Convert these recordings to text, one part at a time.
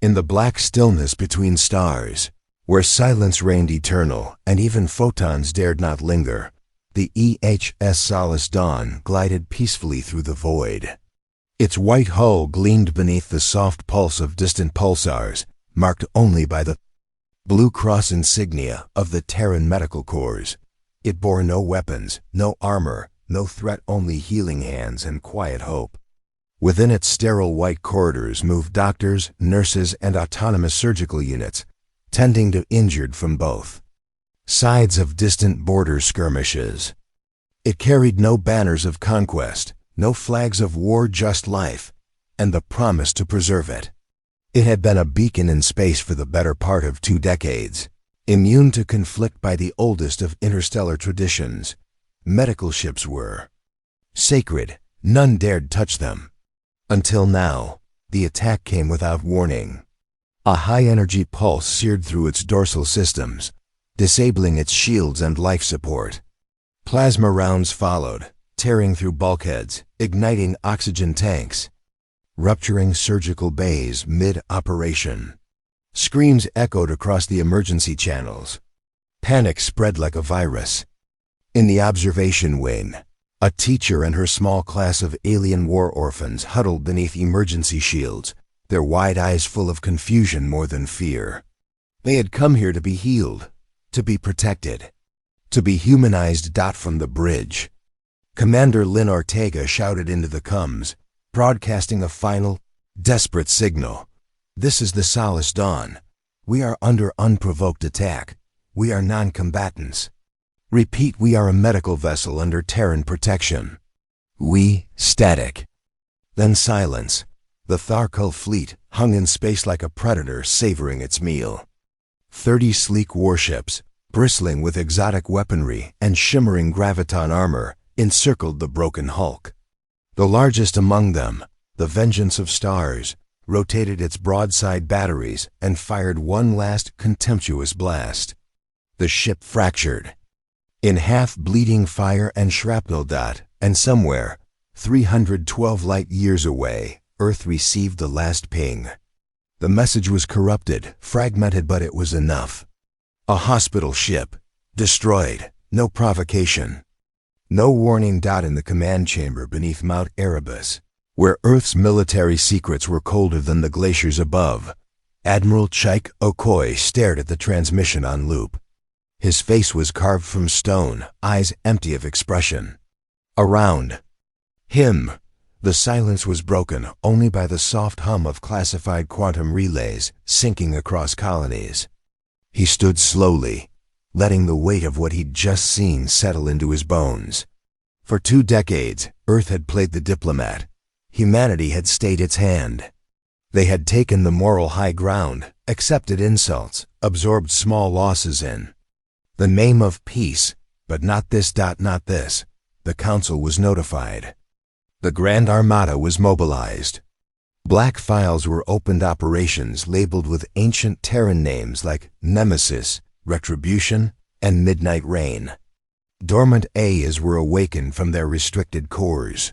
In the black stillness between stars, where silence reigned eternal and even photons dared not linger, the EHS Solace Dawn glided peacefully through the void. Its white hull gleamed beneath the soft pulse of distant pulsars, marked only by the Blue Cross insignia of the Terran Medical Corps. It bore no weapons, no armor, no threat, only healing hands and quiet hope. Within its sterile white corridors moved doctors, nurses, and autonomous surgical units, tending to injured from both sides of distant border skirmishes. It carried no banners of conquest, no flags of war, just life, and the promise to preserve it. It had been a beacon in space for the better part of 2 decades, immune to conflict by the oldest of interstellar traditions. Medical ships were sacred, none dared touch them. Until now, the attack came without warning. A high-energy pulse seared through its dorsal systems, disabling its shields and life support. Plasma rounds followed, tearing through bulkheads, igniting oxygen tanks, rupturing surgical bays mid-operation. Screams echoed across the emergency channels. Panic spread like a virus. In the observation wing, a teacher and her small class of alien war orphans huddled beneath emergency shields, their wide eyes full of confusion more than fear. They had come here to be healed, to be protected, to be humanized. From the bridge, Commander Lynn Ortega shouted into the comms, broadcasting a final, desperate signal. "This is the Solace Dawn. We are under unprovoked attack. We are non-combatants. Repeat, we are a medical vessel under Terran protection." We, static. Then silence. The Tharkul fleet hung in space like a predator savoring its meal. 30 sleek warships, bristling with exotic weaponry and shimmering graviton armor, encircled the broken hulk. The largest among them, the Vengeance of Stars, rotated its broadside batteries and fired one last contemptuous blast. The ship fractured in half, bleeding fire and shrapnel. And somewhere, 312 light-years away, Earth received the last ping. The message was corrupted, fragmented, but it was enough. A hospital ship, destroyed, no provocation. No warning. In the command chamber beneath Mount Erebus, where Earth's military secrets were colder than the glaciers above, Admiral Chike Okoye stared at the transmission on loop. His face was carved from stone, eyes empty of expression. Around him, the silence was broken only by the soft hum of classified quantum relays syncing across colonies. He stood slowly, letting the weight of what he'd just seen settle into his bones. For 2 decades, Earth had played the diplomat. Humanity had stayed its hand. They had taken the moral high ground, accepted insults, absorbed small losses in the name of peace, but not this. Not this. The Council was notified. The Grand Armada was mobilized. Black files were opened, operations labeled with ancient Terran names like Nemesis, Retribution, and Midnight Rain. Dormant AIs were awakened from their restricted cores.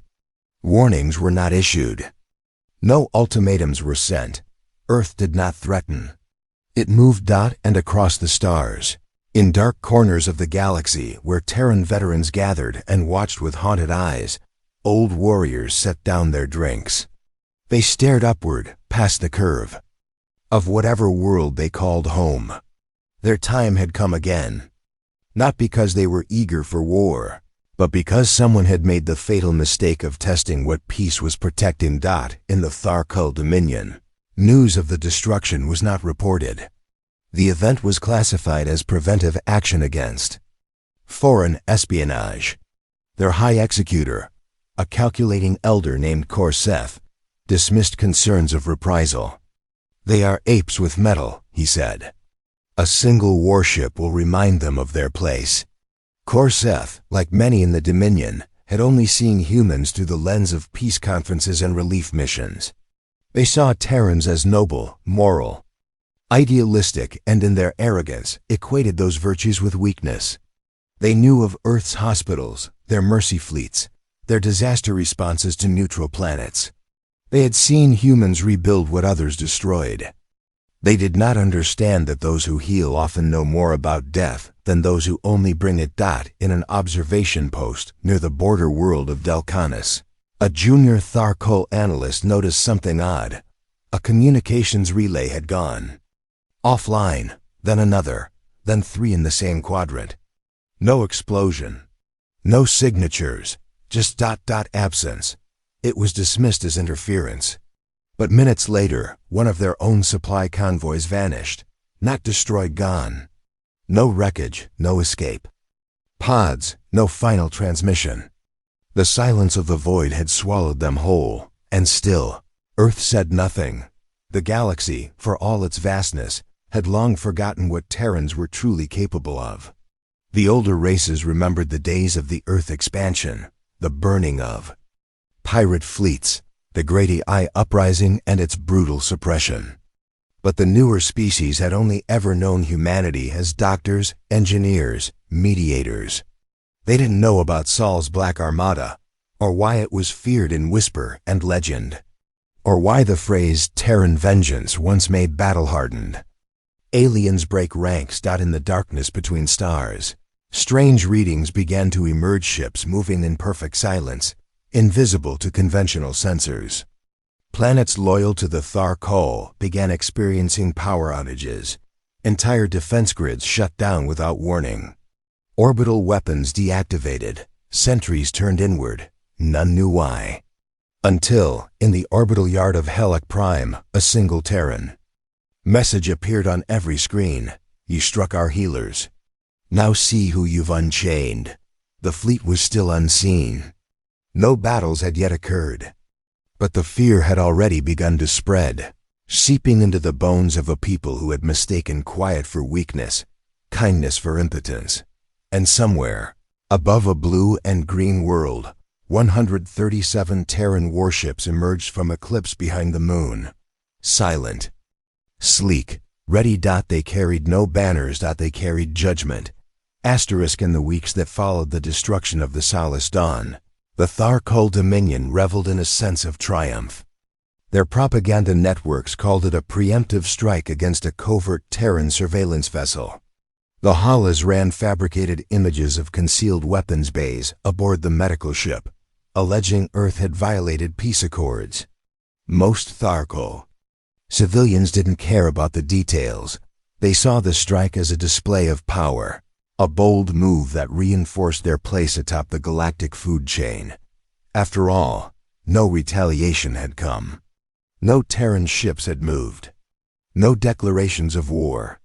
Warnings were not issued. No ultimatums were sent. Earth did not threaten. It moved. And across the stars, in dark corners of the galaxy where Terran veterans gathered and watched with haunted eyes, old warriors set down their drinks. They stared upward, past the curve of whatever world they called home. Their time had come again. Not because they were eager for war, but because someone had made the fatal mistake of testing what peace was protecting. In the Tharkul Dominion, news of the destruction was not reported. The event was classified as preventive action against foreign espionage. Their high executor, a calculating elder named Korseth, dismissed concerns of reprisal. "They are apes with metal," he said. "A single warship will remind them of their place." Korseth, like many in the Dominion, had only seen humans through the lens of peace conferences and relief missions. They saw Terrans as noble, moral, idealistic, and in their arrogance equated those virtues with weakness. They knew of Earth's hospitals, their mercy fleets, their disaster responses to neutral planets. They had seen humans rebuild what others destroyed. They did not understand that those who heal often know more about death than those who only bring it. In an observation post near the border world of Delcanis, a junior Tharkol analyst noticed something odd. A communications relay had gone offline, then another, then 3 in the same quadrant. No explosion, no signatures, just absence. It was dismissed as interference. But minutes later, one of their own supply convoys vanished, not destroyed, gone. No wreckage, no escape. Pods, no final transmission. The silence of the void had swallowed them whole, and still, Earth said nothing. The galaxy, for all its vastness, had long forgotten what Terrans were truly capable of. The older races remembered the days of the Earth expansion, the burning of pirate fleets, the Great AI uprising and its brutal suppression. But the newer species had only ever known humanity as doctors, engineers, mediators. They didn't know about Saul's Black Armada, or why it was feared in whisper and legend, or why the phrase Terran vengeance once made battle-hardened. Aliens break ranks. In the darkness between stars, strange readings began to emerge, ships moving in perfect silence, invisible to conventional sensors. Planets loyal to the Tharkol began experiencing power outages. Entire defense grids shut down without warning. Orbital weapons deactivated. Sentries turned inward. None knew why. Until, in the orbital yard of Helix Prime, a single Terran message appeared on every screen. You struck our healers. Now see who you've unchained. The fleet was still unseen. No battles had yet occurred. But the fear had already begun to spread, seeping into the bones of a people who had mistaken quiet for weakness, kindness for impotence. And somewhere, above a blue and green world, 137 Terran warships emerged from eclipse behind the moon. Silent, sleek, ready. They carried no banners. They carried judgment. Asterisk. In the weeks that followed the destruction of the Soulless Dawn, the Tharkol Dominion reveled in a sense of triumph. Their propaganda networks called it a preemptive strike against a covert Terran surveillance vessel. The Hollas ran fabricated images of concealed weapons bays aboard the medical ship, alleging Earth had violated peace accords. Most Tharkol civilians didn't care about the details. They saw the strike as a display of power, a bold move that reinforced their place atop the galactic food chain. After all, no retaliation had come. No Terran ships had moved. No declarations of war.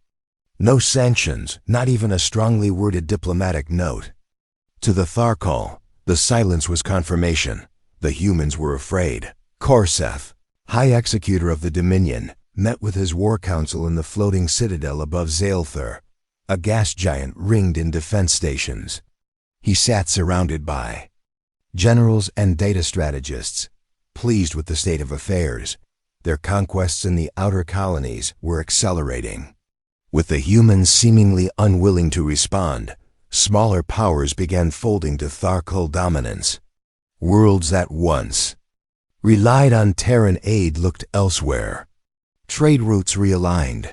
No sanctions, not even a strongly worded diplomatic note. To the Tharkol, the silence was confirmation. The humans were afraid. Korseth, High Executor of the Dominion, met with his war council in the floating citadel above Zaelthur, a gas giant ringed in defense stations. He sat surrounded by generals and data strategists, pleased with the state of affairs. Their conquests in the outer colonies were accelerating. With the humans seemingly unwilling to respond, smaller powers began folding to Tharkol dominance. Worlds that once relied on Terran aid looked elsewhere. Trade routes realigned.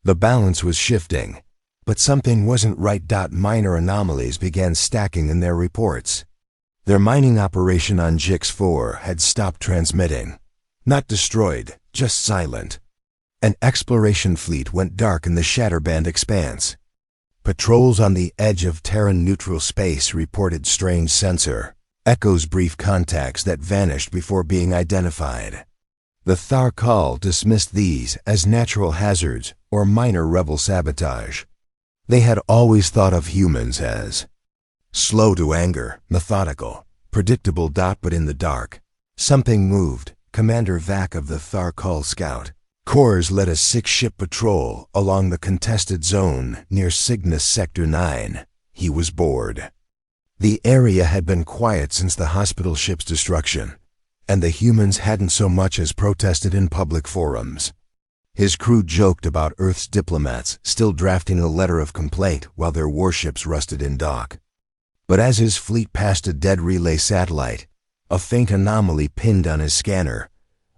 The balance was shifting, but something wasn't right. Minor anomalies began stacking in their reports. Their mining operation on Jix-4 had stopped transmitting. Not destroyed, just silent. An exploration fleet went dark in the Shatterband expanse. Patrols on the edge of Terran neutral space reported strange sensor echoes, brief contacts that vanished before being identified. The Tharkol dismissed these as natural hazards or minor rebel sabotage. They had always thought of humans as slow to anger, methodical, predictable. But in the dark, something moved. Commander Vac of the Tharkol Scout Corps led a 6-ship patrol along the contested zone near Cygnus Sector 9. He was bored. The area had been quiet since the hospital ship's destruction, and the humans hadn't so much as protested in public forums. His crew joked about Earth's diplomats still drafting a letter of complaint while their warships rusted in dock. But as his fleet passed a dead relay satellite, a faint anomaly pinned on his scanner.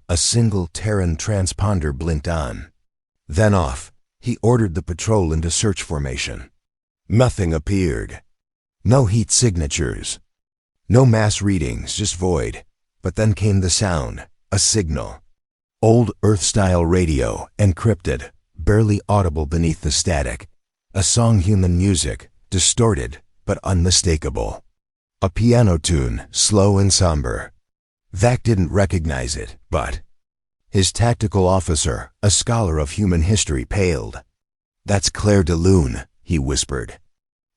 A single Terran transponder blinked on. Then off, he ordered the patrol into search formation. Nothing appeared. No heat signatures. No mass readings, just void. But then came the sound, a signal. Old Earth-style radio, encrypted, barely audible beneath the static. A song human music, distorted, but unmistakable. A piano tune, slow and somber. Vac didn't recognize it, but his tactical officer, a scholar of human history, paled. "That's Clair de Lune," he whispered.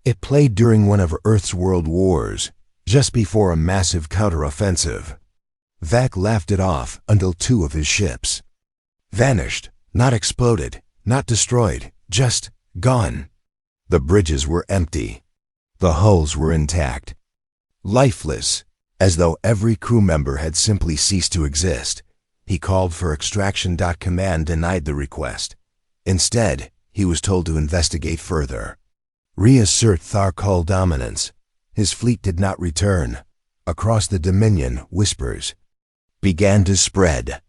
"It played during one of Earth's world wars, just before a massive counteroffensive." Vac laughed it off until 2 of his ships vanished, not exploded, not destroyed, just gone. The bridges were empty. The hulls were intact. Lifeless, as though every crew member had simply ceased to exist. He called for extraction. Command denied the request. Instead, he was told to investigate further. Reassert Tharkal dominance. His fleet did not return. Across the Dominion, whispers began to spread.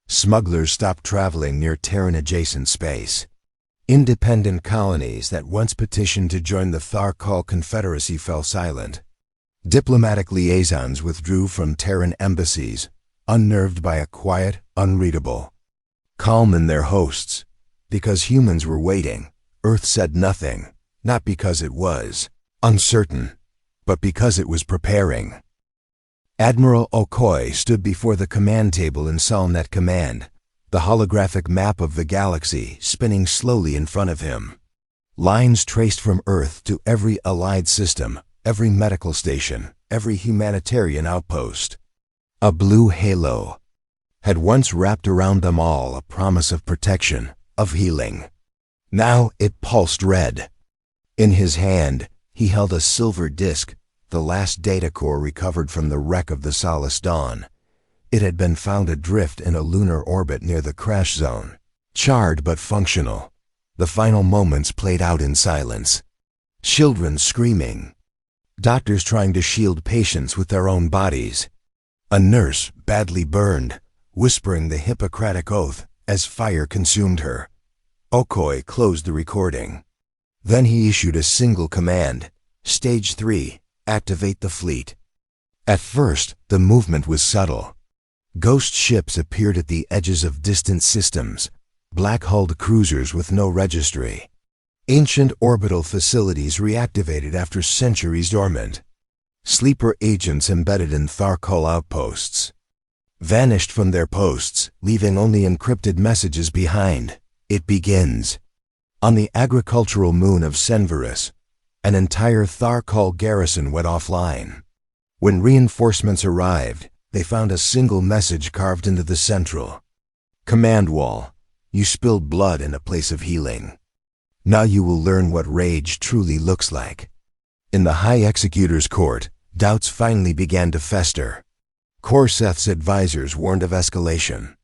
Smugglers stopped traveling near Terran-adjacent space. Independent colonies that once petitioned to join the Tharkal Confederacy fell silent. Diplomatic liaisons withdrew from Terran embassies, unnerved by a quiet, unreadable calm in their hosts. Because humans were waiting, Earth said nothing, not because it was uncertain, but because it was preparing. Admiral Okoye stood before the command table in Solnet Command, the holographic map of the galaxy spinning slowly in front of him. Lines traced from Earth to every allied system, every medical station, every humanitarian outpost. A blue halo had once wrapped around them all, a promise of protection, of healing. Now it pulsed red. In his hand, he held a silver disk, the last data core recovered from the wreck of the Solace Dawn. It had been found adrift in a lunar orbit near the crash zone. Charred but functional. The final moments played out in silence. Children screaming. Doctors trying to shield patients with their own bodies. A nurse, badly burned, whispering the Hippocratic Oath as fire consumed her. Okoye closed the recording. Then he issued a single command. Stage 3. Activate the fleet. At first, the movement was subtle. Ghost ships appeared at the edges of distant systems, black-hulled cruisers with no registry. Ancient orbital facilities reactivated after centuries dormant. Sleeper agents embedded in Tharkal outposts vanished from their posts, leaving only encrypted messages behind. It begins. On the agricultural moon of Senvarus, an entire Tharkal garrison went offline. When reinforcements arrived, they found a single message carved into the central command wall. You spilled blood in a place of healing. Now you will learn what rage truly looks like. In the High Executor's Court, doubts finally began to fester. Korseth's advisors warned of escalation.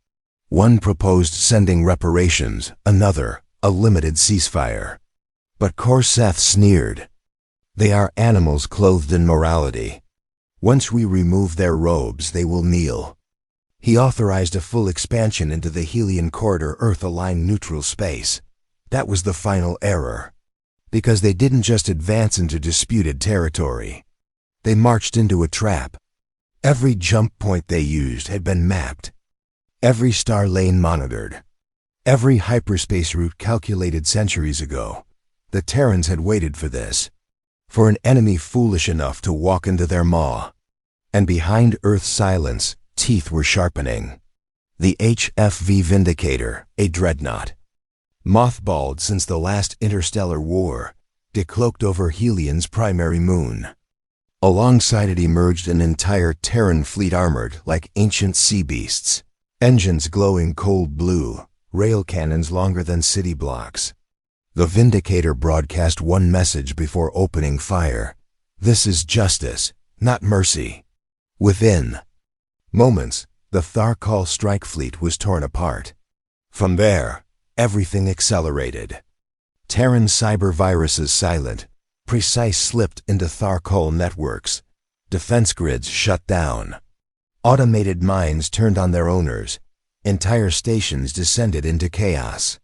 One proposed sending reparations, another, a limited ceasefire. But Korseth sneered. They are animals clothed in morality. Once we remove their robes, they will kneel. He authorized a full expansion into the Helian Corridor Earth-aligned neutral space. That was the final error. Because they didn't just advance into disputed territory. They marched into a trap. Every jump point they used had been mapped. Every star lane monitored. Every hyperspace route calculated centuries ago. The Terrans had waited for this. For an enemy foolish enough to walk into their maw. And behind Earth's silence, teeth were sharpening. The HFV Vindicator, a dreadnought. Mothballed since the last interstellar war, decloaked over Helion's primary moon. Alongside it emerged an entire Terran fleet armored like ancient sea beasts. Engines glowing cold blue, rail cannons longer than city blocks. The Vindicator broadcast one message before opening fire. This is justice, not mercy. Within moments, the Tharkal strike fleet was torn apart. From there, everything accelerated. Terran cyber viruses silent, precise slipped into Tharkal networks. Defense grids shut down. Automated mines turned on their owners. Entire stations descended into chaos.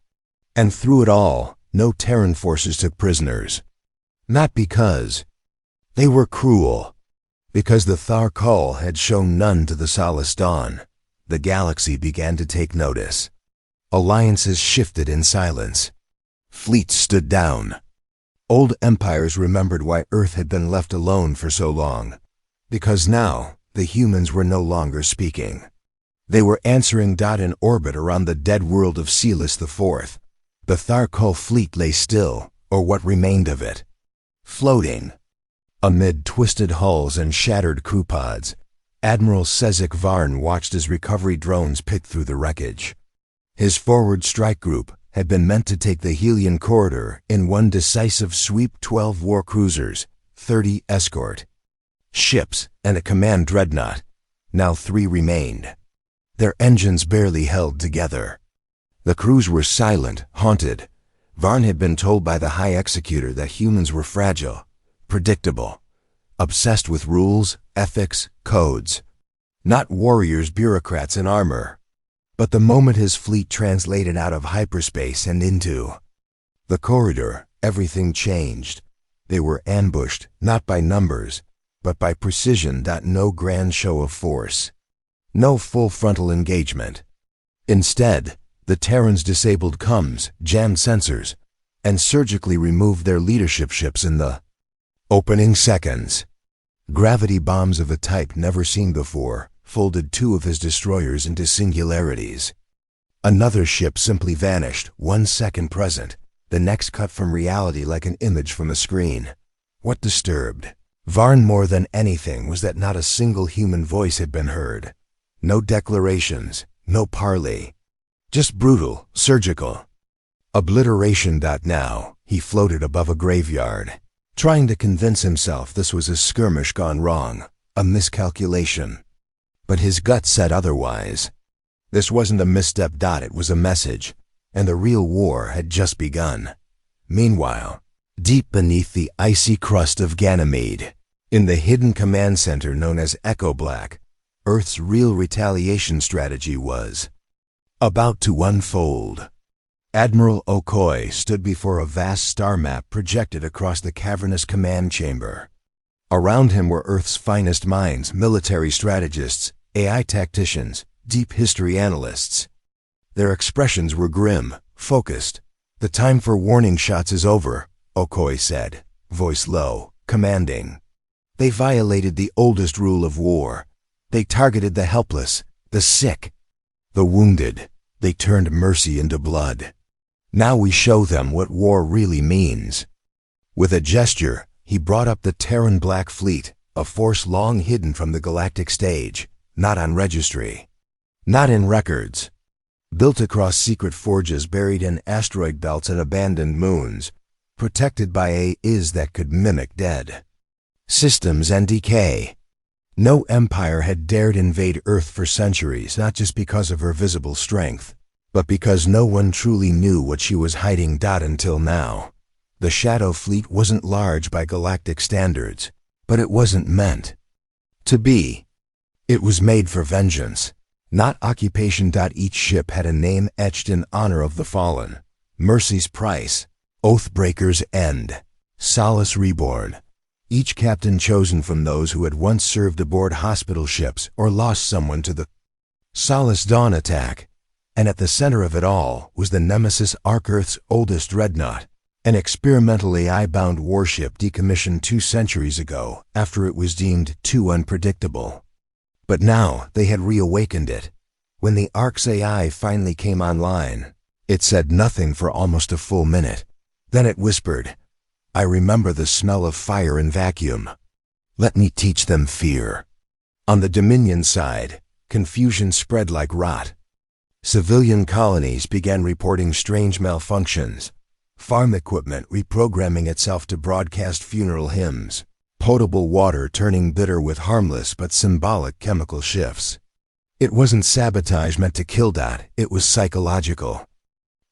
And through it all, no Terran forces took prisoners. Not because they were cruel, because the Tharkal had shown none to the Solace Dawn. The galaxy began to take notice. Alliances shifted in silence. Fleets stood down. Old empires remembered why Earth had been left alone for so long. Because now, the humans were no longer speaking. They were answering. In orbit around the dead world of Celis IV. The Tharkal fleet lay still, or what remained of it, floating. Amid twisted hulls and shattered crew pods, Admiral Sezik Varn watched as recovery drones picked through the wreckage. His forward strike group had been meant to take the Helion corridor in one decisive sweep: 12 war cruisers, 30 escort ships, and a command dreadnought. Now 3 remained. Their engines barely held together. The crews were silent, haunted. Varn had been told by the High Executor that humans were fragile, predictable, obsessed with rules, ethics, codes. Not warriors, bureaucrats in armor. But the moment his fleet translated out of hyperspace and into the corridor, everything changed. They were ambushed, not by numbers, but by precision. No grand show of force. No full frontal engagement. Instead, the Terrans disabled comms, jammed sensors, and surgically removed their leadership ships in the opening seconds. Gravity bombs of a type never seen before folded 2 of his destroyers into singularities. Another ship simply vanished, 1 second present, the next cut from reality like an image from a screen. What disturbed Varn more than anything was that not a single human voice had been heard. No declarations, no parley. Just brutal, surgical obliteration. Now, he floated above a graveyard, trying to convince himself this was a skirmish gone wrong, a miscalculation. But his gut said otherwise. This wasn't a misstep. It was a message, and the real war had just begun. Meanwhile, deep beneath the icy crust of Ganymede, in the hidden command center known as Echo Black, Earth's real retaliation strategy was about to unfold. Admiral Okoye stood before a vast star map projected across the cavernous command chamber. Around him were Earth's finest minds, military strategists, AI tacticians, deep history analysts. Their expressions were grim, focused. "The time for warning shots is over," Okoye said, voice low, commanding. "They violated the oldest rule of war. They targeted the helpless, the sick, the wounded. They turned mercy into blood. Now we show them what war really means." With a gesture, he brought up the Terran Black Fleet, a force long hidden from the galactic stage, not on registry, not in records. Built across secret forges buried in asteroid belts and abandoned moons, protected by AIs that could mimic dead systems and decay. No empire had dared invade Earth for centuries, not just because of her visible strength, but because no one truly knew what she was hiding. Until now. The Shadow Fleet wasn't large by galactic standards, but it wasn't meant to be. It was made for vengeance, not occupation. Each ship had a name etched in honor of the fallen: Mercy's Price, Oathbreaker's End, Solace Reborn. Each captain chosen from those who had once served aboard hospital ships or lost someone to the Solace Dawn attack. And at the center of it all was the nemesis Arc-Earth's oldest dreadnought, an experimental AI-bound warship decommissioned 2 centuries ago after it was deemed too unpredictable. But now they had reawakened it. When the Ark's AI finally came online, it said nothing for almost a full minute. Then it whispered, "I remember the smell of fire and vacuum. Let me teach them fear." On the Dominion side, confusion spread like rot. Civilian colonies began reporting strange malfunctions. Farm equipment reprogramming itself to broadcast funeral hymns. Potable water turning bitter with harmless but symbolic chemical shifts. It wasn't sabotage meant to kill. It was psychological.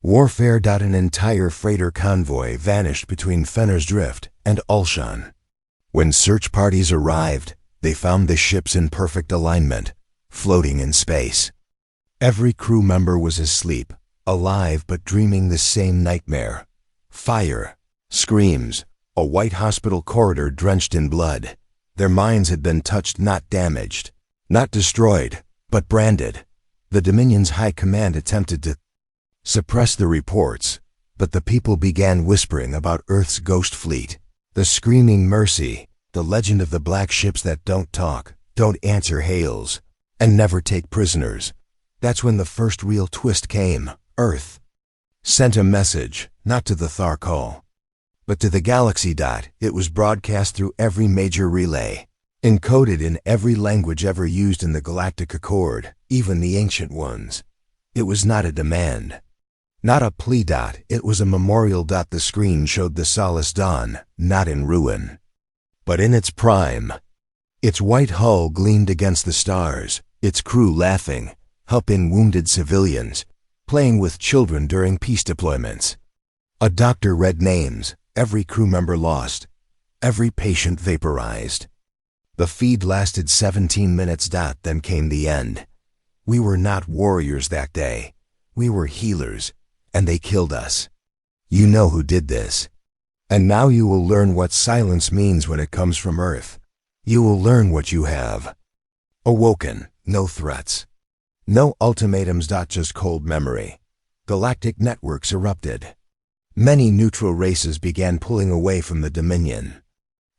Warfare. An entire freighter convoy vanished between Fenner's Drift and Ulshan. When search parties arrived, they found the ships in perfect alignment, floating in space. Every crew member was asleep, alive but dreaming the same nightmare. Fire, screams, a white hospital corridor drenched in blood. Their minds had been touched, not damaged, not destroyed, but branded. The Dominion's high command attempted to suppress the reports, but the people began whispering about Earth's ghost fleet, the screaming mercy, the legend of the black ships that don't talk, don't answer hails, and never take prisoners. That's when the first real twist came. Earth sent a message, not to the Tharkol, but to the galaxy. It was broadcast through every major relay, encoded in every language ever used in the Galactic Accord, even the ancient ones. It was not a demand, not a plea. It was a memorial. The screen showed the Solace Dawn, not in ruin, but in its prime. Its white hull gleamed against the stars, its crew laughing, helping wounded civilians, playing with children during peace deployments. A doctor read names, every crew member lost, every patient vaporized. The feed lasted 17 minutes. Then came the end. We were not warriors that day. We were healers, and they killed us. You know who did this. And now you will learn what silence means when it comes from Earth. You will learn what you have awoken. No threats, no ultimatums. Just cold memory. Galactic networks erupted. Many neutral races began pulling away from the Dominion.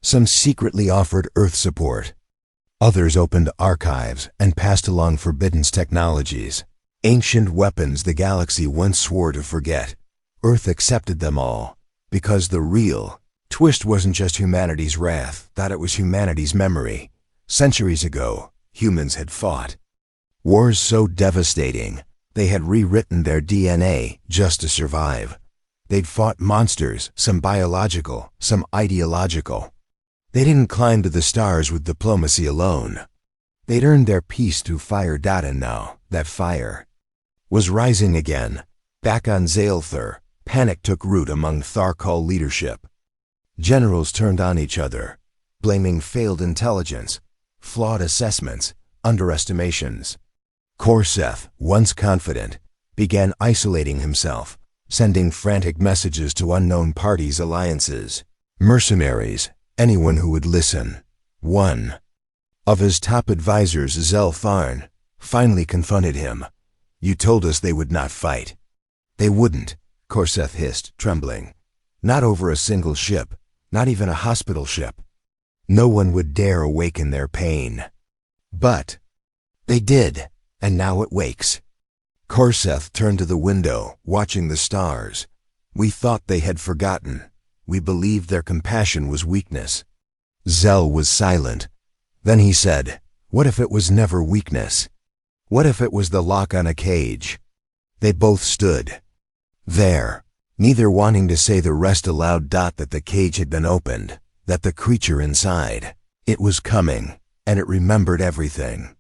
Some secretly offered Earth support. Others opened archives and passed along forbidden technologies, ancient weapons the galaxy once swore to forget. Earth accepted them all, because the real twist wasn't just humanity's wrath, that it was humanity's memory. Centuries ago, humans had fought wars so devastating, they had rewritten their DNA just to survive. They'd fought monsters, some biological, some ideological. They didn't climb to the stars with diplomacy alone. They'd earned their peace through fire. And now, that fire was rising again. Back on Zaelthur, panic took root among Tharkol leadership. Generals turned on each other, blaming failed intelligence, flawed assessments, underestimations. Korseth, once confident, began isolating himself, sending frantic messages to unknown parties, alliances, mercenaries, anyone who would listen. One of his top advisors, Zeltharn, finally confronted him. You told us they would not fight. They wouldn't, Korseth hissed, trembling. Not over a single ship, not even a hospital ship. No one would dare awaken their pain. But they did, and now it wakes. Korseth turned to the window, watching the stars. We thought they had forgotten. We believed their compassion was weakness. Zell was silent. Then he said, what if it was never weakness? What if it was the lock on a cage? They both stood there, neither wanting to say the rest aloud. That the cage had been opened, that the creature inside, it was coming, and it remembered everything.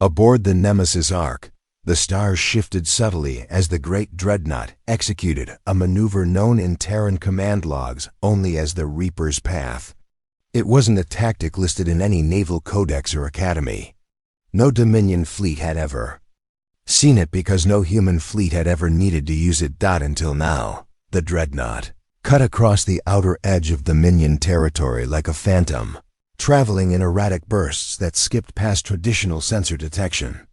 Aboard the Nemesis Ark, the stars shifted subtly as the great dreadnought executed a maneuver known in Terran command logs only as the Reaper's Path. It wasn't a tactic listed in any naval codex or academy. No Dominion fleet had ever seen it because no human fleet had ever needed to use it. Until now, the dreadnought cut across the outer edge of Dominion territory like a phantom, traveling in erratic bursts that skipped past traditional sensor detection.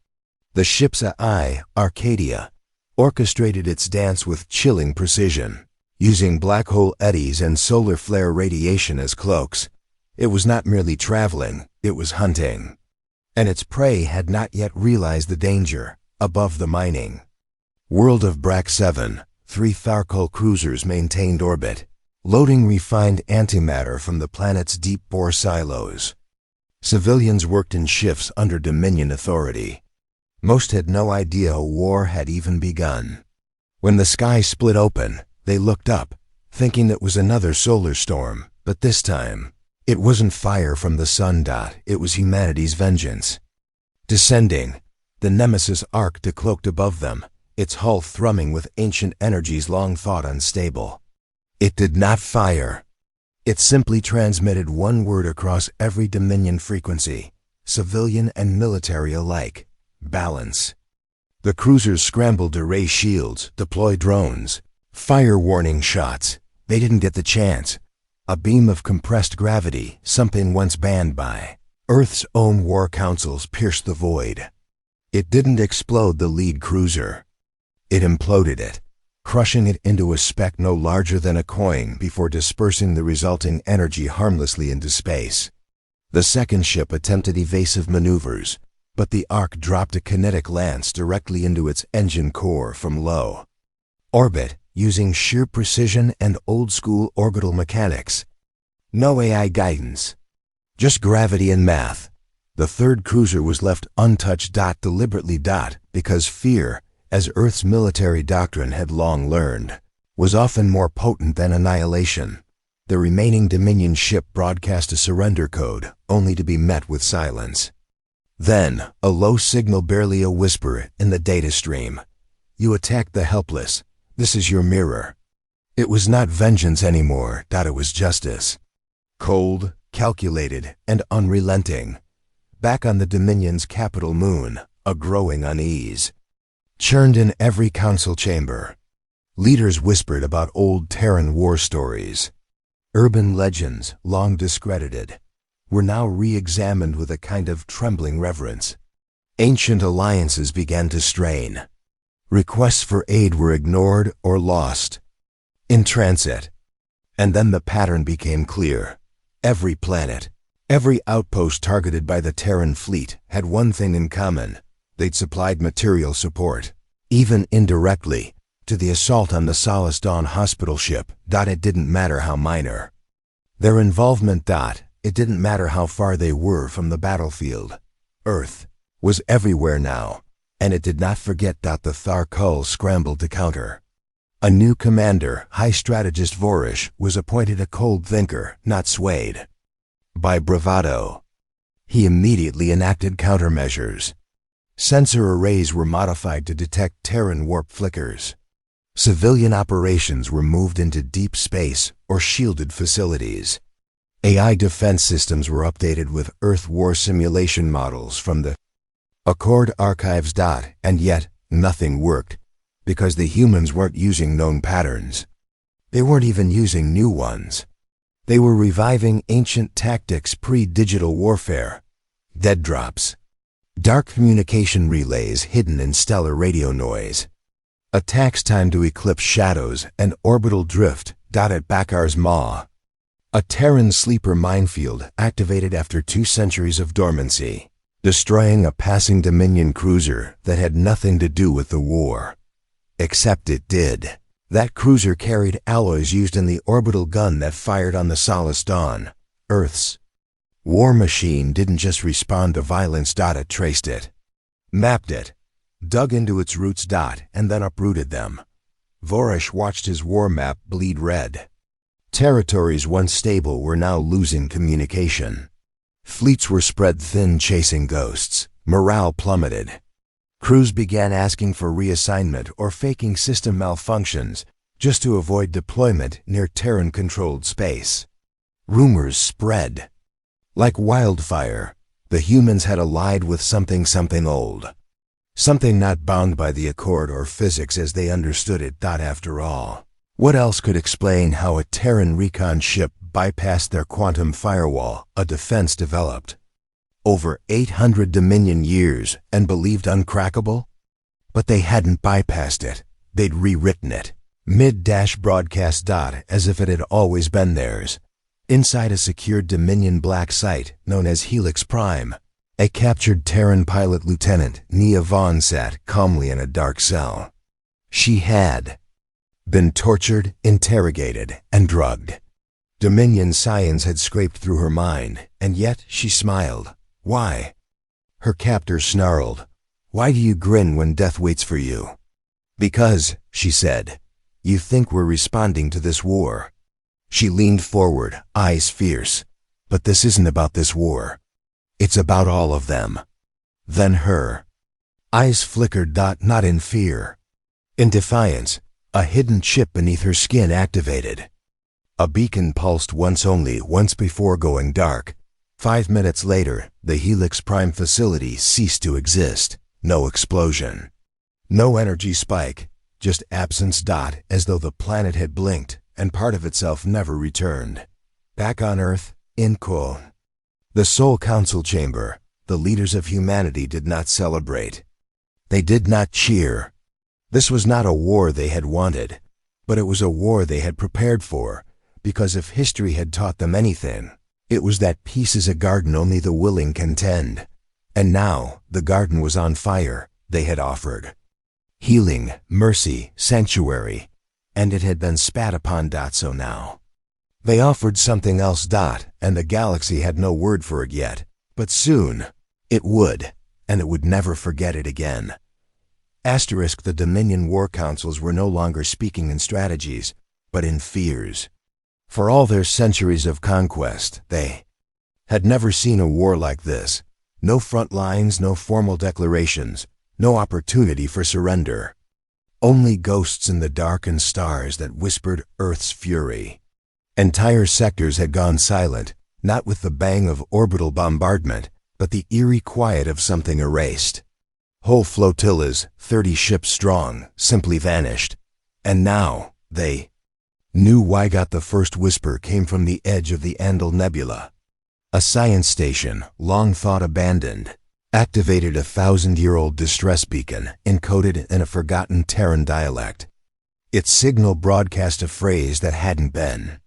The ship's eye, Arcadia, orchestrated its dance with chilling precision, using black hole eddies and solar flare radiation as cloaks. It was not merely traveling, it was hunting. And its prey had not yet realized the danger. Above the mining world of Brak 7, 3 Tharkol cruisers maintained orbit, loading refined antimatter from the planet's deep-bore silos. Civilians worked in shifts under Dominion authority. Most had no idea a war had even begun. When the sky split open, they looked up, thinking it was another solar storm, but this time, it wasn't fire from the sun. It was humanity's vengeance. Descending, the Nemesis Ark decloaked above them, its hull thrumming with ancient energies long thought unstable. It did not fire. It simply transmitted one word across every Dominion frequency, civilian and military alike: balance. The cruisers scrambled to raise shields, deploy drones, fire warning shots. They didn't get the chance. A beam of compressed gravity, something once banned by Earth's own war councils, pierced the void. It didn't explode the lead cruiser. It imploded it, crushing it into a speck no larger than a coin before dispersing the resulting energy harmlessly into space. The second ship attempted evasive maneuvers, but the Ark dropped a kinetic lance directly into its engine core from low orbit, using sheer precision and old-school orbital mechanics. No AI guidance, just gravity and math. The third cruiser was left untouched. Deliberately. Because fear, as Earth's military doctrine had long learned, was often more potent than annihilation. The remaining Dominion ship broadcast a surrender code, only to be met with silence. Then, a low signal, barely a whisper, in the data stream. You attacked the helpless. This is your mirror. It was not vengeance anymore. It was justice. Cold, calculated, and unrelenting. Back on the Dominion's capital moon, a growing unease churned in every council chamber. Leaders whispered about old Terran war stories. Urban legends, long discredited, were now re-examined with a kind of trembling reverence. Ancient alliances began to strain. Requests for aid were ignored or lost in transit. And then the pattern became clear. Every planet, every outpost targeted by the Terran fleet had one thing in common. They'd supplied material support, even indirectly, to the assault on the Solace Dawn hospital ship. It didn't matter how minor their involvement. It didn't matter how far they were from the battlefield. Earth was everywhere now, and it did not forget. The Tharkul scrambled to counter. A new commander, High Strategist Vorish, was appointed, a cold thinker, not swayed by bravado. He immediately enacted countermeasures. Sensor arrays were modified to detect Terran warp flickers. Civilian operations were moved into deep space or shielded facilities. AI defense systems were updated with Earth war simulation models from the Accord archives. And yet, nothing worked, because the humans weren't using known patterns. They weren't even using new ones. They were reviving ancient tactics pre-digital warfare. Dead drops. Dark communication relays hidden in stellar radio noise. Attacks timed to eclipse shadows and orbital drift. At Bakar's Maw, a Terran sleeper minefield activated after 2 centuries of dormancy, destroying a passing Dominion cruiser that had nothing to do with the war. Except it did. That cruiser carried alloys used in the orbital gun that fired on the Solace Dawn. Earth's war machine didn't just respond to violence. It traced it, mapped it, dug into its roots. And then uprooted them. Vorish watched his war map bleed red. Territories once stable were now losing communication. Fleets were spread thin, chasing ghosts. Morale plummeted. Crews began asking for reassignment or faking system malfunctions just to avoid deployment near Terran-controlled space. Rumors spread. Like wildfire, the humans had allied with something old. Something not bound by the Accord or physics as they understood it. After all, what else could explain how a Terran recon ship bypassed their quantum firewall, a defense developed over 800 Dominion years and believed uncrackable? But they hadn't bypassed it. They'd rewritten it. Mid-broadcast. As if it had always been theirs. Inside a secured Dominion black site known as Helix Prime, a captured Terran pilot Lieutenant Nia Vaughn sat calmly in a dark cell. She had been tortured, interrogated, and drugged. Dominion science had scraped through her mind, and yet she smiled. Why? Her captor snarled. Why do you grin when death waits for you? Because, she said, you think we're responding to this war. She leaned forward, eyes fierce. But this isn't about this war. It's about all of them. Then her eyes flickered. Not in fear. In defiance, a hidden chip beneath her skin activated. A beacon pulsed once before going dark. 5 minutes later, the Helix Prime facility ceased to exist. No explosion. No energy spike, just absence. As though the planet had blinked and part of itself never returned. Back on Earth, in the Soul Council chamber, the leaders of humanity did not celebrate. They did not cheer. This was not a war they had wanted, but it was a war they had prepared for, because if history had taught them anything, it was that peace is a garden only the willing can tend. And now the garden was on fire. They had offered healing, mercy, sanctuary, and it had been spat upon. So now they offered something else. And the galaxy had no word for it yet, but soon it would, and it would never forget it again. The Dominion War Councils were no longer speaking in strategies, but in fears. For all their centuries of conquest, they had never seen a war like this. No front lines, no formal declarations, no opportunity for surrender. Only ghosts in the dark and stars that whispered Earth's fury. Entire sectors had gone silent, not with the bang of orbital bombardment, but the eerie quiet of something erased. Whole flotillas, 30 ships strong, simply vanished. And now, they knew why. The first whisper came from the edge of the Andal Nebula. A science station, long thought abandoned, activated a 1,000-year-old distress beacon encoded in a forgotten Terran dialect. Its signal broadcast a phrase that hadn't been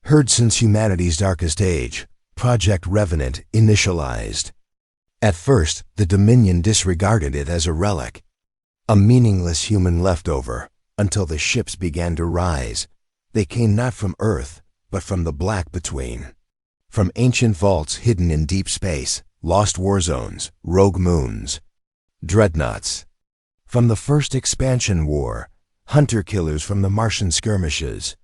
heard since humanity's darkest age: Project Revenant initialized. At first, the Dominion disregarded it as a relic, a meaningless human leftover, until the ships began to rise. They came not from Earth, but from the black between. From ancient vaults hidden in deep space, lost war zones, rogue moons, dreadnoughts. From the first expansion war, hunter-killers from the Martian skirmishes.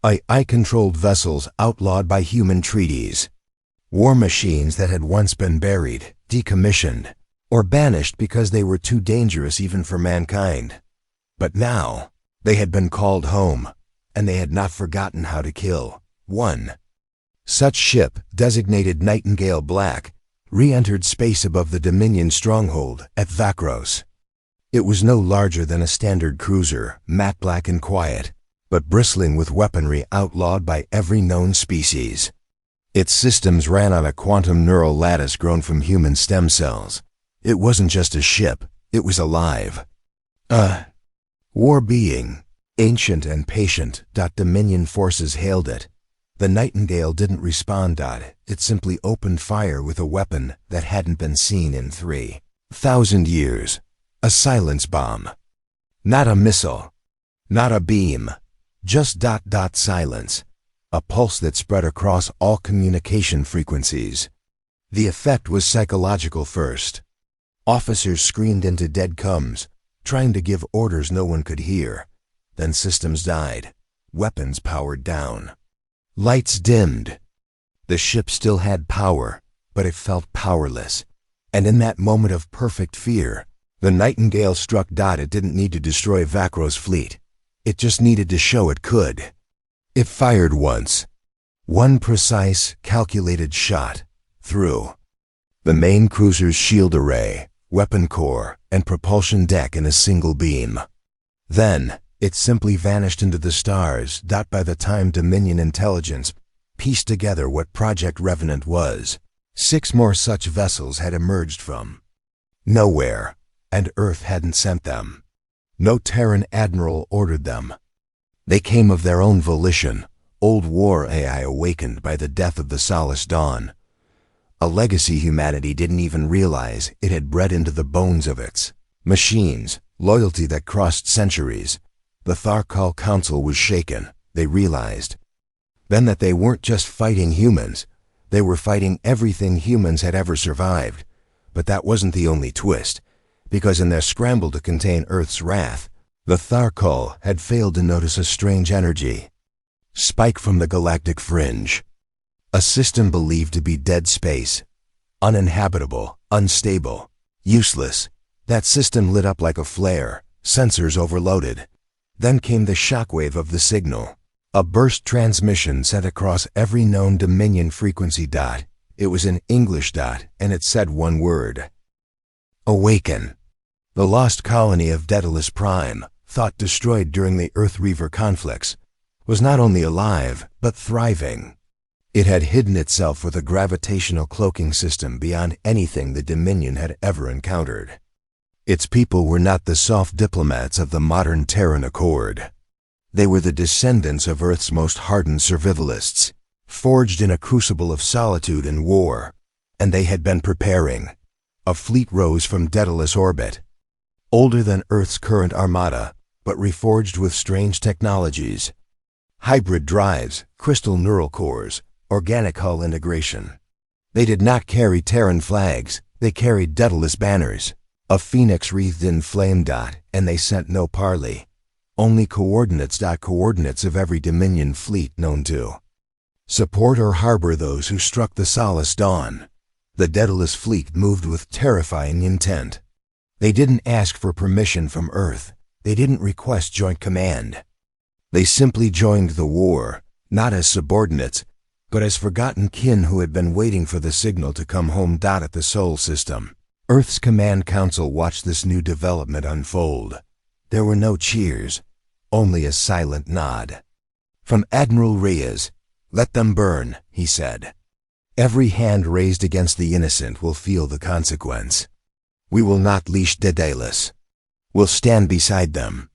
AI-controlled vessels outlawed by human treaties. War machines that had once been buried, decommissioned, or banished because they were too dangerous even for mankind. But now, they had been called home, and they had not forgotten how to kill. One such ship, designated Nightingale Black, re-entered space above the Dominion stronghold at Vakros. It was no larger than a standard cruiser, matte black and quiet, but bristling with weaponry outlawed by every known species. Its systems ran on a quantum neural lattice grown from human stem cells. It wasn't just a ship, it was alive. A war being, ancient and patient. Dominion forces hailed it. The Nightingale didn't respond. It simply opened fire with a weapon that hadn't been seen in 3,000 years. A silence bomb. Not a missile. Not a beam. Just silence. A pulse that spread across all communication frequencies. The effect was psychological first. Officers screamed into dead cums, trying to give orders no one could hear. Then systems died. Weapons powered down. Lights dimmed. The ship still had power, but it felt powerless. And in that moment of perfect fear, the Nightingale struck. It didn't need to destroy Vakros' fleet. It just needed to show it could. It fired once. One precise, calculated shot. Through the main cruiser's shield array, weapon core, and propulsion deck in a single beam. Then, it simply vanished into the stars. By the time Dominion intelligence pieced together what Project Revenant was, 6 more such vessels had emerged from nowhere, and Earth hadn't sent them. No Terran admiral ordered them. They came of their own volition, old war AI awakened by the death of the Solace Dawn. A legacy humanity didn't even realize it had bred into the bones of its machines, loyalty that crossed centuries. The Tharkal Council was shaken. They realized then that they weren't just fighting humans, they were fighting everything humans had ever survived. But that wasn't the only twist, because in their scramble to contain Earth's wrath, the Tharkal had failed to notice a strange energy spike from the galactic fringe. A system believed to be dead space, uninhabitable, unstable, useless. That system lit up like a flare, sensors overloaded. Then came the shockwave of the signal. A burst transmission sent across every known Dominion frequency. It was in English. And it said one word: awaken. The lost colony of Daedalus Prime, thought destroyed during the Earth-Reaver conflicts, was not only alive, but thriving. It had hidden itself with a gravitational cloaking system beyond anything the Dominion had ever encountered. Its people were not the soft diplomats of the modern Terran Accord. They were the descendants of Earth's most hardened survivalists, forged in a crucible of solitude and war, and they had been preparing. A fleet rose from Daedalus orbit, older than Earth's current armada, but reforged with strange technologies. Hybrid drives, crystal neural cores, organic hull integration. They did not carry Terran flags, they carried Daedalus banners, a phoenix wreathed in flame. And they sent no parley, only coordinates. Coordinates of every Dominion fleet known to support or harbor those who struck the Solace Dawn. The Daedalus fleet moved with terrifying intent. They didn't ask for permission from Earth. They didn't request joint command. They simply joined the war, not as subordinates, but as forgotten kin who had been waiting for the signal to come home. At the Sol system, Earth's Command Council watched this new development unfold. There were no cheers, only a silent nod. From Admiral Reyes, "Let them burn," he said. "Every hand raised against the innocent will feel the consequence. We will not leash Daedalus. We'll stand beside them."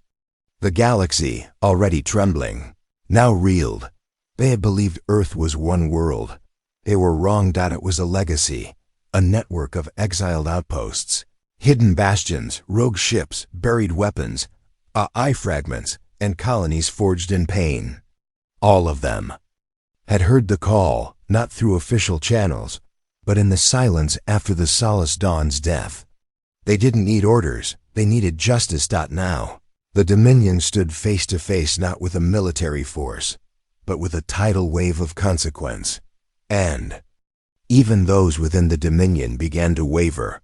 The galaxy, already trembling, now reeled. They had believed Earth was one world. They were wrong. It was a legacy, a network of exiled outposts, hidden bastions, rogue ships, buried weapons, AI fragments, and colonies forged in pain. All of them had heard the call, not through official channels, but in the silence after the Solace Dawn's death. They didn't need orders, they needed justice. Now, the Dominion stood face to face not with a military force, but with a tidal wave of consequence. And even those within the Dominion began to waver.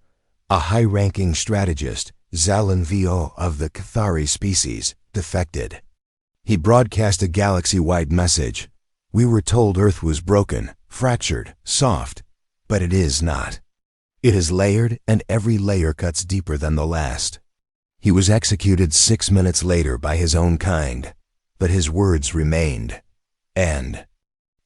A high-ranking strategist, Zalin Vo of the Cathari species, defected. He broadcast a galaxy-wide message. "We were told Earth was broken, fractured, soft, but it is not. It is layered, and every layer cuts deeper than the last." He was executed 6 minutes later by his own kind, but his words remained. And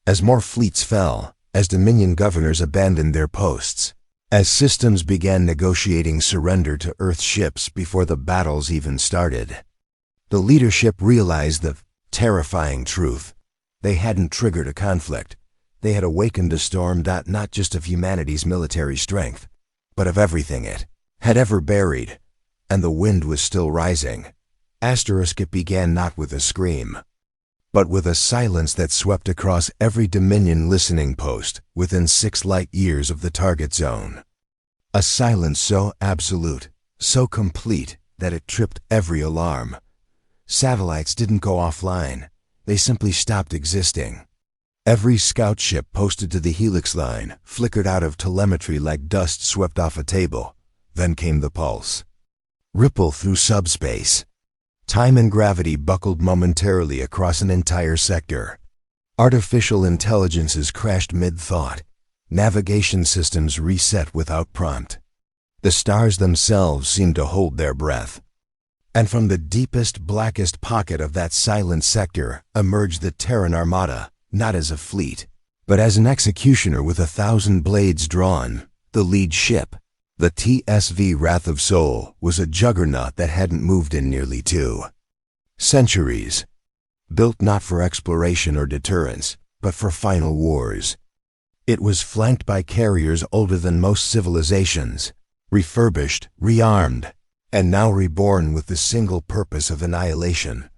as more fleets fell, as Dominion governors abandoned their posts, as systems began negotiating surrender to Earth ships before the battles even started, the leadership realized the terrifying truth. They hadn't triggered a conflict. They had awakened a storm. Not just of humanity's military strength, but of everything it had ever buried. And the wind was still rising. It began not with a scream, but with a silence that swept across every Dominion listening post within 6 light years of the target zone. A silence so absolute, so complete, that it tripped every alarm. Satellites didn't go offline. They simply stopped existing. Every scout ship posted to the Helix line flickered out of telemetry like dust swept off a table. Then came the pulse. Ripple through subspace. Time and gravity buckled momentarily across an entire sector. Artificial intelligences crashed mid-thought. Navigation systems reset without prompt. The stars themselves seemed to hold their breath. And from the deepest, blackest pocket of that silent sector emerged the Terran Armada, not as a fleet, but as an executioner with 1,000 blades drawn. The lead ship, the TSV Wrath of Sol, was a juggernaut that hadn't moved in nearly 2 centuries. Built not for exploration or deterrence, but for final wars. It was flanked by carriers older than most civilizations, refurbished, rearmed, and now reborn with the single purpose of annihilation.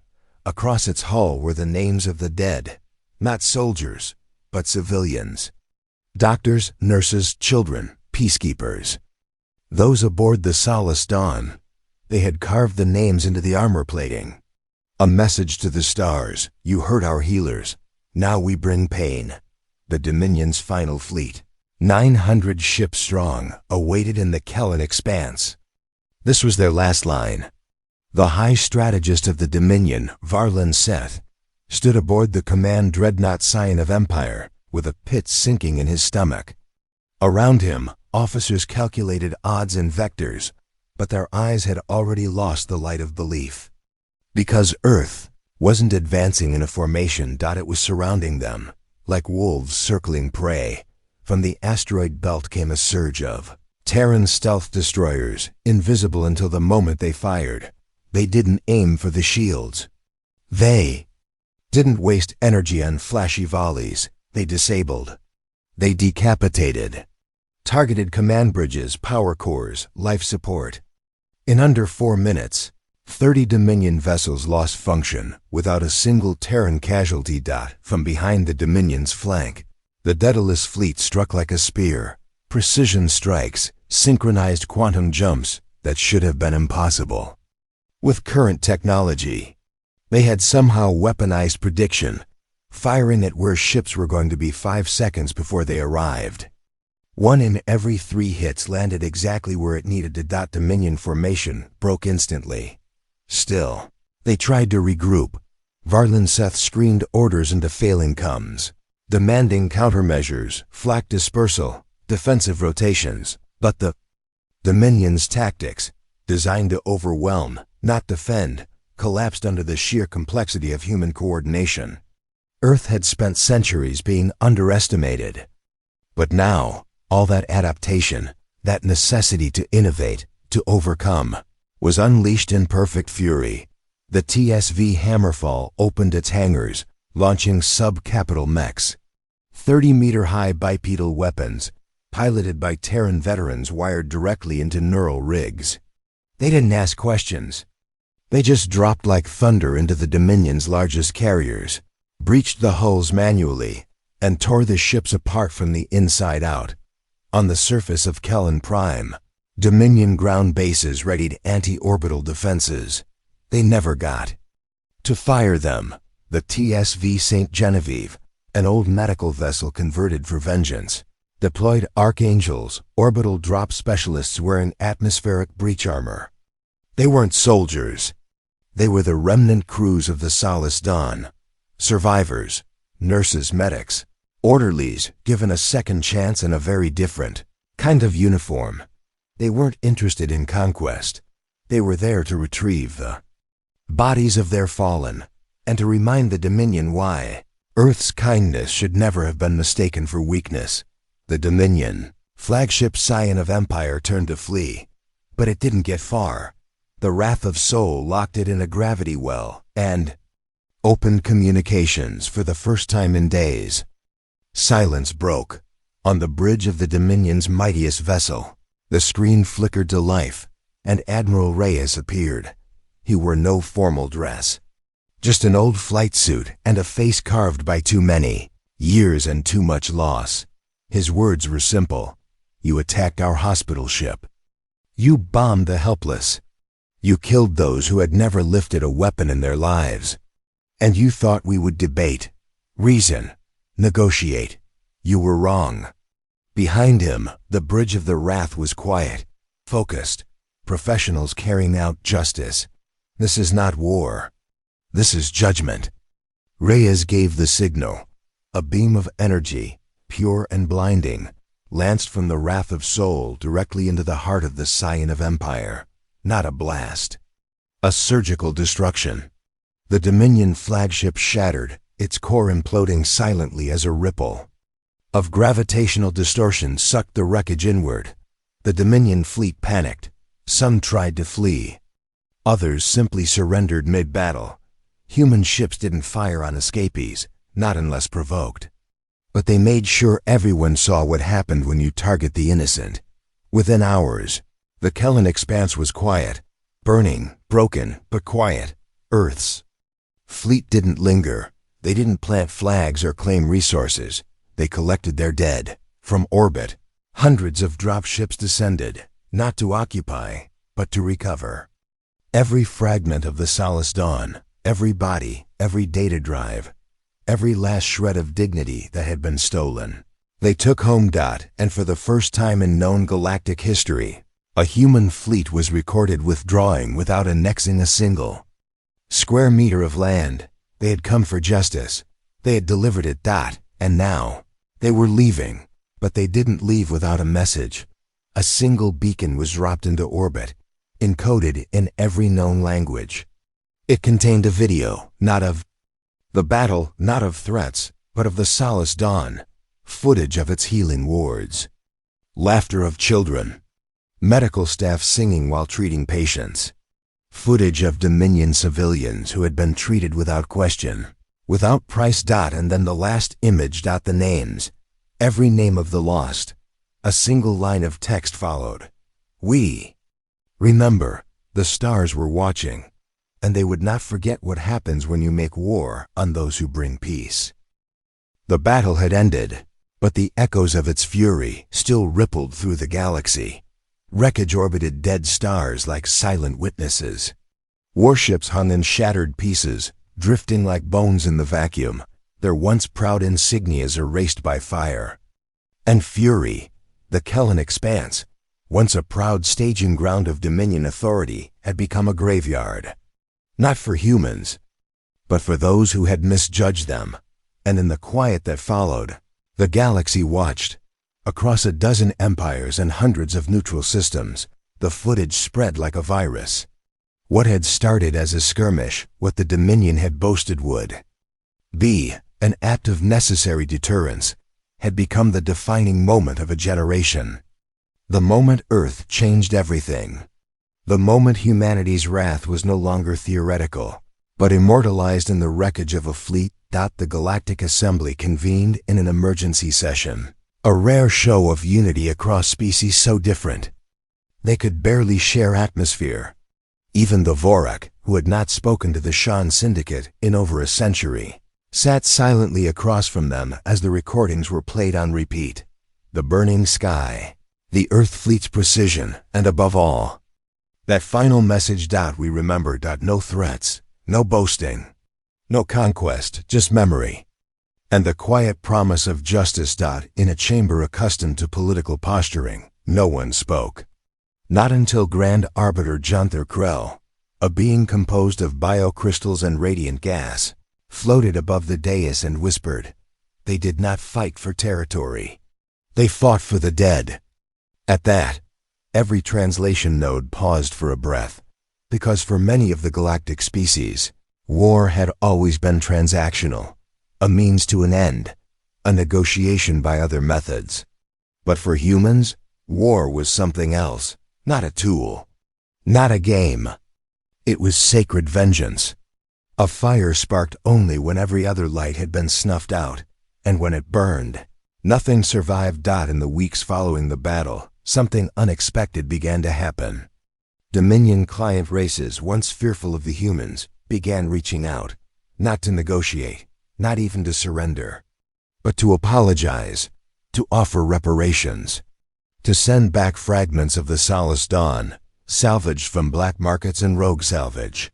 Across its hull were the names of the dead, not soldiers, but civilians. Doctors, nurses, children, peacekeepers. Those aboard the Solace Dawn, they had carved the names into the armor plating. A message to the stars: "You hurt our healers. Now we bring pain." The Dominion's final fleet, 900 ships strong, awaited in the Kellan expanse. This was their last line. The high strategist of the Dominion, Varlin Seth, stood aboard the command dreadnought Scion of Empire, with a pit sinking in his stomach. Around him, officers calculated odds and vectors, but their eyes had already lost the light of belief. Because Earth wasn't advancing in a formation. It was surrounding them, like wolves circling prey. From the asteroid belt came a surge of Terran stealth destroyers, invisible until the moment they fired. They didn't aim for the shields. They didn't waste energy on flashy volleys. They disabled. They decapitated. Targeted command bridges, power cores, life support. In under 4 minutes, 30 Dominion vessels lost function without a single Terran casualty. From behind the Dominion's flank, the Daedalus fleet struck like a spear. Precision strikes, synchronized quantum jumps that should have been impossible. With current technology, they had somehow weaponized prediction, firing at where ships were going to be 5 seconds before they arrived. 1 in every 3 hits landed exactly where it needed to. Dominion formation broke instantly. Still, they tried to regroup. Varlin Seth screened orders into failing comms, demanding countermeasures, flak dispersal, defensive rotations. But the Dominion's tactics, designed to overwhelm, not defend, collapsed under the sheer complexity of human coordination. Earth had spent centuries being underestimated. But now, all that adaptation, that necessity to innovate, to overcome, was unleashed in perfect fury. The TSV Hammerfall opened its hangars, launching sub-capital mechs. 30-meter-high bipedal weapons, piloted by Terran veterans wired directly into neural rigs. They didn't ask questions. They just dropped like thunder into the Dominion's largest carriers, breached the hulls manually, and tore the ships apart from the inside out. On the surface of Kellen Prime, Dominion ground bases readied anti-orbital defenses. They never got to fire them. The TSV St. Genevieve, an old medical vessel converted for vengeance, deployed Archangels, orbital drop specialists wearing atmospheric breach armor. They weren't soldiers. They were the remnant crews of the Solace Dawn. Survivors, nurses, medics, orderlies given a second chance in a very different kind of uniform. They weren't interested in conquest. They were there to retrieve the bodies of their fallen, and to remind the Dominion why Earth's kindness should never have been mistaken for weakness. The Dominion, flagship scion of Empire, turned to flee, but it didn't get far. The Wrath of Soul locked it in a gravity well and opened communications for the first time in days. Silence broke. On the bridge of the Dominion's mightiest vessel, the screen flickered to life, and Admiral Reyes appeared. He wore no formal dress, just an old flight suit and a face carved by too many years and too much loss. His words were simple. You attacked our hospital ship. You bombed the helpless. You killed those who had never lifted a weapon in their lives. And you thought we would debate, reason, negotiate. You were wrong. Behind him, the bridge of the Wrath was quiet, focused, professionals carrying out justice. This is not war. This is judgment. Reyes gave the signal. A beam of energy, pure and blinding, lanced from the Wrath of Soul directly into the heart of the scion of Empire. Not a blast. A surgical destruction. The Dominion flagship shattered, its core imploding silently as a ripple of gravitational distortion sucked the wreckage inward. The Dominion fleet panicked. Some tried to flee. Others simply surrendered mid-battle. Human ships didn't fire on escapees, not unless provoked. But they made sure everyone saw what happened when you target the innocent. Within hours, the Kellen expanse was quiet, burning, broken, but quiet. Earth's fleet didn't linger. They didn't plant flags or claim resources. They collected their dead. From orbit, hundreds of drop ships descended, not to occupy, but to recover. Every fragment of the Solace Dawn, every body, every data drive, every last shred of dignity that had been stolen, they took home. And for the first time in known galactic history, a human fleet was recorded withdrawing without annexing a single square meter of land. They had come for justice. They had delivered it. And now, they were leaving, but they didn't leave without a message. A single beacon was dropped into orbit, encoded in every known language. It contained a video, not of the battle, not of threats, but of the Solace Dawn, footage of its healing wards, laughter of children, medical staff singing while treating patients, footage of Dominion civilians who had been treated without question, without price. And then the last image. The names, every name of the lost. A single line of text followed. We remember, the stars were watching, and they would not forget what happens when you make war on those who bring peace. The battle had ended, but the echoes of its fury still rippled through the galaxy. Wreckage orbited dead stars like silent witnesses. Warships hung in shattered pieces, drifting like bones in the vacuum, their once proud insignias erased by fire. And Fury, the Kellan expanse, once a proud staging ground of Dominion authority, had become a graveyard. Not for humans, but for those who had misjudged them. And in the quiet that followed, the galaxy watched. Across a dozen empires and hundreds of neutral systems, the footage spread like a virus. What had started as a skirmish, what the Dominion had boasted would be an act of necessary deterrence, had become the defining moment of a generation. The moment Earth changed everything. The moment humanity's wrath was no longer theoretical, but immortalized in the wreckage of a fleet. The Galactic Assembly convened in an emergency session, a rare show of unity across species so different they could barely share atmosphere. Even the Vorak, who had not spoken to the Shan Syndicate in over a century, sat silently across from them as the recordings were played on repeat. The burning sky, the Earth fleet's precision, and above all, that final message. We remember. No threats, no boasting, no conquest, just memory. And the quiet promise of justice. In a chamber accustomed to political posturing, no one spoke. Not until Grand Arbiter Jonther Krell, a being composed of biocrystals and radiant gas, floated above the dais and whispered, "They did not fight for territory. They fought for the dead." At that, every translation node paused for a breath, because for many of the galactic species, war had always been transactional, a means to an end, a negotiation by other methods. But for humans, war was something else, not a tool, not a game. It was sacred vengeance. A fire sparked only when every other light had been snuffed out, and when it burned, nothing survived. In the weeks following the battle, something unexpected began to happen. Dominion client races, once fearful of the humans, began reaching out, not to negotiate, not even to surrender, but to apologize, to offer reparations, to send back fragments of the Solace Dawn, salvaged from black markets and rogue salvage.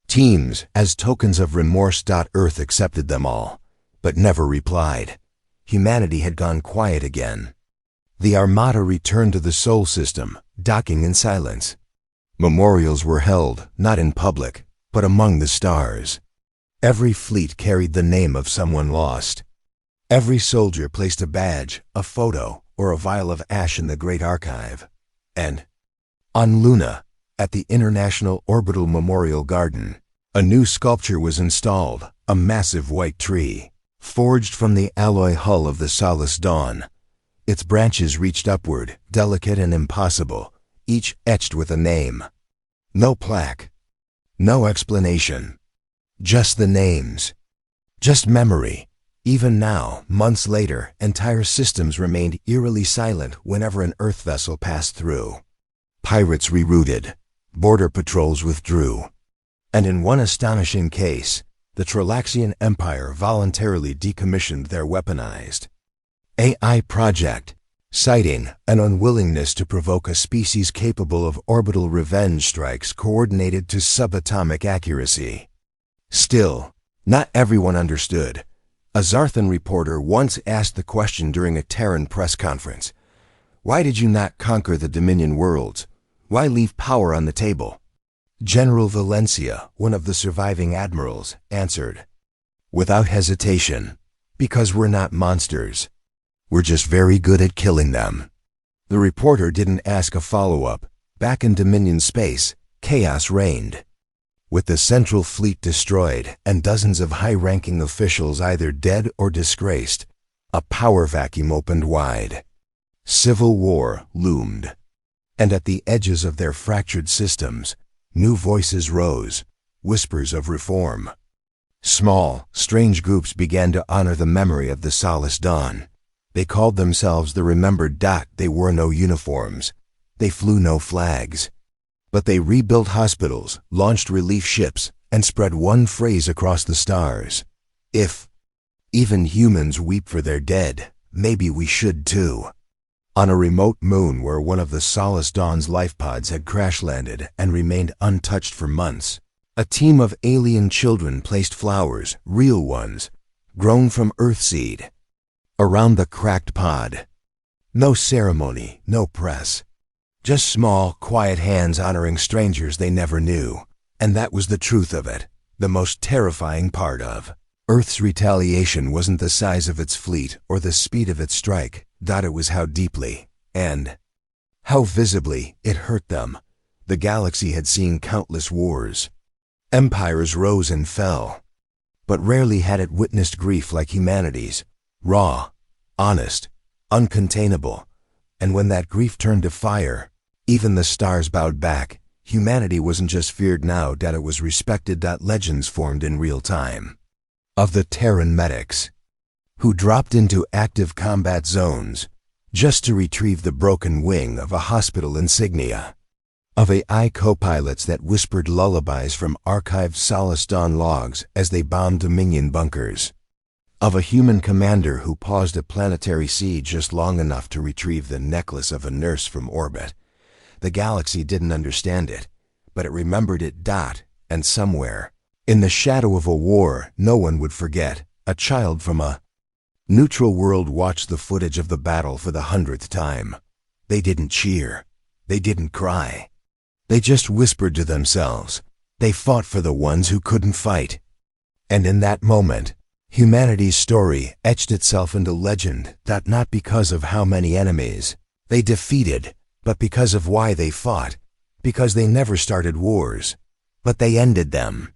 Teams, as tokens of remorse. Earth accepted them all, but never replied. Humanity had gone quiet again. The Armada returned to the Sol system, docking in silence. Memorials were held, not in public, but among the stars. Every fleet carried the name of someone lost. Every soldier placed a badge, a photo, or a vial of ash in the Great Archive. And on Luna, at the International Orbital Memorial Garden, a new sculpture was installed, a massive white tree, forged from the alloy hull of the Solace Dawn. Its branches reached upward, delicate and impossible, each etched with a name. No plaque, no explanation, just the names, just memory. Even now, months later, entire systems remained eerily silent whenever an Earth vessel passed through. Pirates rerouted, border patrols withdrew, and in one astonishing case, the Tralaxian Empire voluntarily decommissioned their weaponized AI project, citing an unwillingness to provoke a species capable of orbital revenge strikes coordinated to subatomic accuracy. Still, not everyone understood. A Zarthan reporter once asked the question during a Terran press conference, "Why did you not conquer the Dominion worlds? Why leave power on the table?" General Valencia, one of the surviving admirals, answered, without hesitation, "Because we're not monsters. We're just very good at killing them." The reporter didn't ask a follow-up, Back in Dominion space, chaos reigned. With the Central Fleet destroyed and dozens of high-ranking officials either dead or disgraced, a power vacuum opened wide. Civil war loomed. And at the edges of their fractured systems, new voices rose, whispers of reform. Small, strange groups began to honor the memory of the Solace Dawn. They called themselves the Remembered. They wore no uniforms. They flew no flags. But they rebuilt hospitals, launched relief ships, and spread one phrase across the stars. If even humans weep for their dead, maybe we should too. On a remote moon where one of the Solace Dawn's life pods had crash-landed and remained untouched for months, a team of alien children placed flowers, real ones, grown from earthseed, around the cracked pod. No ceremony, no press. Just small, quiet hands honoring strangers they never knew. And that was the truth of it, the most terrifying part of. Earth's retaliation wasn't the size of its fleet or the speed of its strike, it was how deeply, and how visibly, it hurt them. The galaxy had seen countless wars. Empires rose and fell. But rarely had it witnessed grief like humanity's. Raw, honest, uncontainable. And when that grief turned to fire, even the stars bowed back. Humanity wasn't just feared now, it was respected. Legends formed in real time. Of the Terran medics, who dropped into active combat zones just to retrieve the broken wing of a hospital insignia. Of AI co-pilots that whispered lullabies from archived Solace Dawn logs as they bombed Dominion bunkers. Of a human commander who paused a planetary siege just long enough to retrieve the necklace of a nurse from orbit. The galaxy didn't understand it, but it remembered it. And somewhere, in the shadow of a war no one would forget, a child from a neutral world watched the footage of the battle for the 100th time. They didn't cheer. They didn't cry. They just whispered to themselves. They fought for the ones who couldn't fight. And in that moment, humanity's story etched itself into legend. Not because of how many enemies they defeated, but because of why they fought. Because they never started wars, but they ended them.